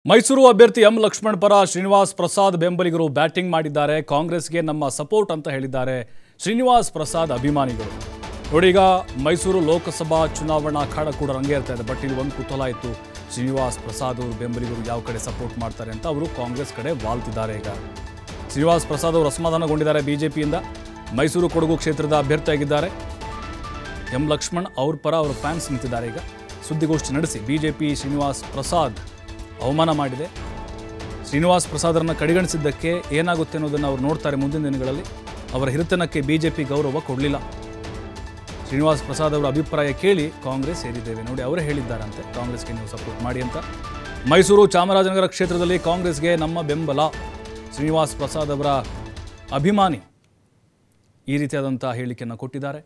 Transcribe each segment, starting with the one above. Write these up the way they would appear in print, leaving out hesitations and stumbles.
ಮೈಸೂರು ಅಭ್ಯರ್ಥಿ ಎಂ ಲಕ್ಷ್ಮಣ್ ಪರ ಶ್ರೀನಿವಾಸ್ ಪ್ರಸಾದ್ ಬೆಂಬಲಿಗರು ಬ್ಯಾಟಿಂಗ್ ಮಾಡಿದ್ದಾರೆ. ಕಾಂಗ್ರೆಸ್ಗೆ ನಮ್ಮ ಸಪೋರ್ಟ್ ಅಂತ ಹೇಳಿದ್ದಾರೆ ಶ್ರೀನಿವಾಸ್ ಪ್ರಸಾದ್ ಅಭಿಮಾನಿಗಳು. ನೋಡೀಗ ಮೈಸೂರು ಲೋಕಸಭಾ ಚುನಾವಣಾ ಅಖಾಡ ಕೂಡ ರಂಗೇರ್ತಾ ಇದೆ. ಬಟ್ ಇಲ್ಲಿ ಒಂದು ಕುತೂಹಲ ಇತ್ತು, ಶ್ರೀನಿವಾಸ್ ಪ್ರಸಾದ್ ಬೆಂಬಲಿಗರು ಯಾವ ಕಡೆ ಸಪೋರ್ಟ್ ಮಾಡ್ತಾರೆ ಅಂತ. ಅವರು ಕಾಂಗ್ರೆಸ್ ಕಡೆ ವಾಲ್ತಿದ್ದಾರೆ. ಈಗ ಶ್ರೀನಿವಾಸ್ ಪ್ರಸಾದ್ ಅವರು ಅಸಮಾಧಾನಗೊಂಡಿದ್ದಾರೆ ಬಿಜೆಪಿಯಿಂದ. ಮೈಸೂರು ಕೊಡಗು ಕ್ಷೇತ್ರದ ಅಭ್ಯರ್ಥಿಯಾಗಿದ್ದಾರೆ ಎಂ ಲಕ್ಷ್ಮಣ್. ಅವ್ರ ಪರ ಅವರ ಫ್ಯಾನ್ಸ್ ನಿಂತಿದ್ದಾರೆ. ಈಗ ಸುದ್ದಿಗೋಷ್ಠಿ ನಡೆಸಿ ಬಿಜೆಪಿ ಶ್ರೀನಿವಾಸ್ ಪ್ರಸಾದ್ ಅವಮಾನ ಮಾಡಿದೆ. ಶ್ರೀನಿವಾಸ್ ಪ್ರಸಾದರನ್ನು ಕಡೆಗಣಿಸಿದ್ದಕ್ಕೆ ಏನಾಗುತ್ತೆ ಅನ್ನೋದನ್ನು ಅವರು ನೋಡ್ತಾರೆ ಮುಂದಿನ ದಿನಗಳಲ್ಲಿ. ಅವರ ಹಿರಿತನಕ್ಕೆ ಬಿಜೆಪಿ ಗೌರವ ಕೊಡಲಿಲ್ಲ. ಶ್ರೀನಿವಾಸ್ ಪ್ರಸಾದ್ ಅವರ ಅಭಿಪ್ರಾಯ ಕೇಳಿ ಕಾಂಗ್ರೆಸ್ ಸೇರಿದ್ದೇವೆ. ನೋಡಿ, ಅವರೇ ಹೇಳಿದ್ದಾರಂತೆ ಕಾಂಗ್ರೆಸ್ಗೆ ನೀವು ಸಪೋರ್ಟ್ ಮಾಡಿ ಅಂತ. ಮೈಸೂರು ಚಾಮರಾಜನಗರ ಕ್ಷೇತ್ರದಲ್ಲಿ ಕಾಂಗ್ರೆಸ್ಗೆ ನಮ್ಮ ಬೆಂಬಲ. ಶ್ರೀನಿವಾಸ್ ಪ್ರಸಾದ್ ಅವರ ಅಭಿಮಾನಿ ಈ ರೀತಿಯಾದಂಥ ಹೇಳಿಕೆಯನ್ನು ಕೊಟ್ಟಿದ್ದಾರೆ.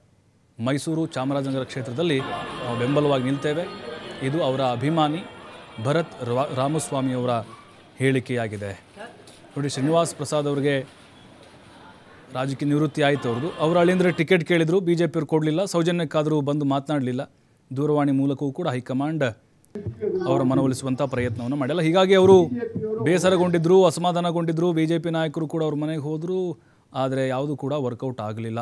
ಮೈಸೂರು ಚಾಮರಾಜನಗರ ಕ್ಷೇತ್ರದಲ್ಲಿ ನಾವು ಬೆಂಬಲವಾಗಿ ನಿಲ್ತೇವೆ. ಇದು ಅವರ ಅಭಿಮಾನಿ ಭರತ್ ರಾಮಸ್ವಾಮಿ ಅವರ ಹೇಳಿಕೆಯಾಗಿದೆ. ನೋಡಿ, ಶ್ರೀನಿವಾಸ್ ಪ್ರಸಾದ್ ಅವರಿಗೆ ರಾಜಕೀಯ ನಿವೃತ್ತಿ ಆಯಿತು. ಅವರು ಅಲ್ಲಿಂದರೆ ಟಿಕೆಟ್ ಕೇಳಿದರು, ಬಿಜೆಪಿಯವರು ಕೊಡಲಿಲ್ಲ. ಸೌಜನ್ಯಕ್ಕಾದರೂ ಬಂದು ಮಾತನಾಡಲಿಲ್ಲ. ದೂರವಾಣಿ ಮೂಲಕವೂ ಕೂಡ ಹೈಕಮಾಂಡ್ ಅವರ ಮನವೊಲಿಸುವಂಥ ಪ್ರಯತ್ನವನ್ನು ಮಾಡಿಲ್ಲ. ಹೀಗಾಗಿ ಅವರು ಬೇಸರಗೊಂಡಿದ್ದರು, ಅಸಮಾಧಾನಗೊಂಡಿದ್ದರು. ಬಿಜೆಪಿ ನಾಯಕರು ಕೂಡ ಅವ್ರ ಮನೆಗೆ ಹೋದರು, ಆದರೆ ಯಾವುದೂ ಕೂಡ ವರ್ಕೌಟ್ ಆಗಲಿಲ್ಲ.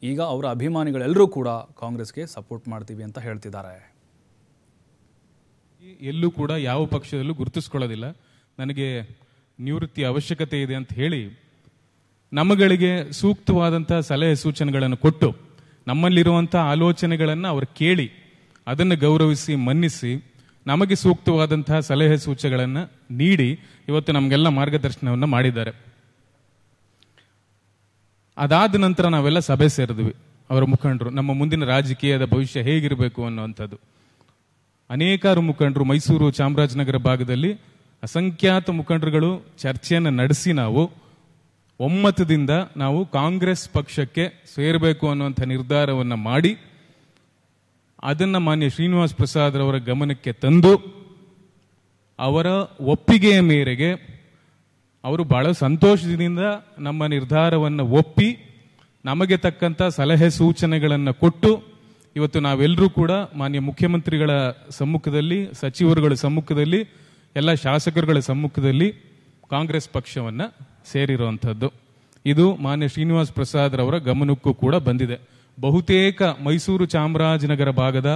ಈಗ ಅವರ ಅಭಿಮಾನಿಗಳೆಲ್ಲರೂ ಕೂಡ ಕಾಂಗ್ರೆಸ್ಗೆ ಸಪೋರ್ಟ್ ಮಾಡ್ತೀವಿ ಅಂತ ಹೇಳ್ತಿದ್ದಾರೆ. ಎಲ್ಲೂ ಕೂಡ ಯಾವ ಪಕ್ಷದಲ್ಲೂ ಗುರುತಿಸ್ಕೊಳ್ಳೋದಿಲ್ಲ. ನನಗೆ ನಿವೃತ್ತಿ ಅವಶ್ಯಕತೆ ಇದೆ ಅಂತ ಹೇಳಿ ನಮ್ಮಗಳಿಗೆ ಸೂಕ್ತವಾದಂಥ ಸಲಹೆ ಸೂಚನೆಗಳನ್ನು ಕೊಟ್ಟು ನಮ್ಮಲ್ಲಿರುವಂಥ ಆಲೋಚನೆಗಳನ್ನು ಅವರು ಕೇಳಿ ಅದನ್ನು ಗೌರವಿಸಿ ಮನ್ನಿಸಿ ನಮಗೆ ಸೂಕ್ತವಾದಂತಹ ಸಲಹೆ ಸೂಚನೆಗಳನ್ನು ನೀಡಿ ಇವತ್ತು ನಮಗೆಲ್ಲ ಮಾರ್ಗದರ್ಶನವನ್ನು ಮಾಡಿದ್ದಾರೆ. ಅದಾದ ನಂತರ ನಾವೆಲ್ಲ ಸಭೆ ಸೇರಿದ್ವಿ. ಅವರ ಮುಖಂಡರು ನಮ್ಮ ಮುಂದಿನ ರಾಜಕೀಯದ ಭವಿಷ್ಯ ಹೇಗಿರಬೇಕು ಅನ್ನುವಂಥದ್ದು. ಅನೇಕಾರು ಮುಖಂಡರು ಮೈಸೂರು ಚಾಮರಾಜನಗರ ಭಾಗದಲ್ಲಿ ಅಸಂಖ್ಯಾತ ಮುಖಂಡರುಗಳು ಚರ್ಚೆಯನ್ನು ನಡೆಸಿ ನಾವು ಒಮ್ಮತದಿಂದ ನಾವು ಕಾಂಗ್ರೆಸ್ ಪಕ್ಷಕ್ಕೆ ಸೇರಬೇಕು ಅನ್ನುವಂಥ ನಿರ್ಧಾರವನ್ನು ಮಾಡಿ ಅದನ್ನು ಮಾನ್ಯ ಶ್ರೀನಿವಾಸ್ ಪ್ರಸಾದ್ ಅವರ ಗಮನಕ್ಕೆ ತಂದು ಅವರ ಒಪ್ಪಿಗೆಯ ಮೇರೆಗೆ ಅವರು ಬಹಳ ಸಂತೋಷದಿಂದ ನಮ್ಮ ನಿರ್ಧಾರವನ್ನು ಒಪ್ಪಿ ನಮಗೆ ತಕ್ಕಂಥ ಸಲಹೆ ಸೂಚನೆಗಳನ್ನು ಕೊಟ್ಟು ಇವತ್ತು ನಾವೆಲ್ಲರೂ ಕೂಡ ಮಾನ್ಯ ಮುಖ್ಯಮಂತ್ರಿಗಳ ಸಮ್ಮುಖದಲ್ಲಿ, ಸಚಿವರುಗಳ ಸಮ್ಮುಖದಲ್ಲಿ, ಎಲ್ಲ ಶಾಸಕರುಗಳ ಸಮ್ಮುಖದಲ್ಲಿ ಕಾಂಗ್ರೆಸ್ ಪಕ್ಷವನ್ನು ಸೇರಿರುವಂಥದ್ದು. ಇದು ಮಾನ್ಯ ಶ್ರೀನಿವಾಸ್ ಪ್ರಸಾದ್ ಅವರ ಗಮನಕ್ಕೂ ಕೂಡ ಬಂದಿದೆ. ಬಹುತೇಕ ಮೈಸೂರು ಚಾಮರಾಜನಗರ ಭಾಗದ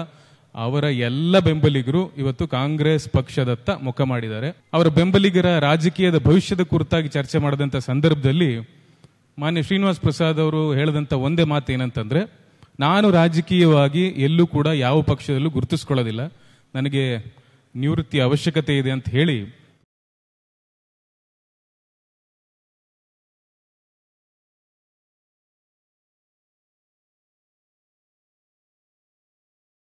ಅವರ ಎಲ್ಲ ಬೆಂಬಲಿಗರು ಇವತ್ತು ಕಾಂಗ್ರೆಸ್ ಪಕ್ಷದತ್ತ ಮುಖ ಮಾಡಿದ್ದಾರೆ. ಅವರ ಬೆಂಬಲಿಗರ ರಾಜಕೀಯದ ಭವಿಷ್ಯದ ಕುರಿತಾಗಿ ಚರ್ಚೆ ಮಾಡಿದಂಥ ಸಂದರ್ಭದಲ್ಲಿ ಮಾನ್ಯ ಶ್ರೀನಿವಾಸ್ ಪ್ರಸಾದ್ ಅವರು ಹೇಳಿದಂಥ ಒಂದೇ ಮಾತು ಏನಂತಂದ್ರೆ, ನಾನು ರಾಜಕೀಯವಾಗಿ ಎಲ್ಲೂ ಕೂಡ ಯಾವ ಪಕ್ಷದಲ್ಲೂ ಗುರುತಿಸ್ಕೊಳ್ಳೋದಿಲ್ಲ, ನನಗೆ ನಿವೃತ್ತಿ ಅವಶ್ಯಕತೆ ಇದೆ ಅಂತ ಹೇಳಿ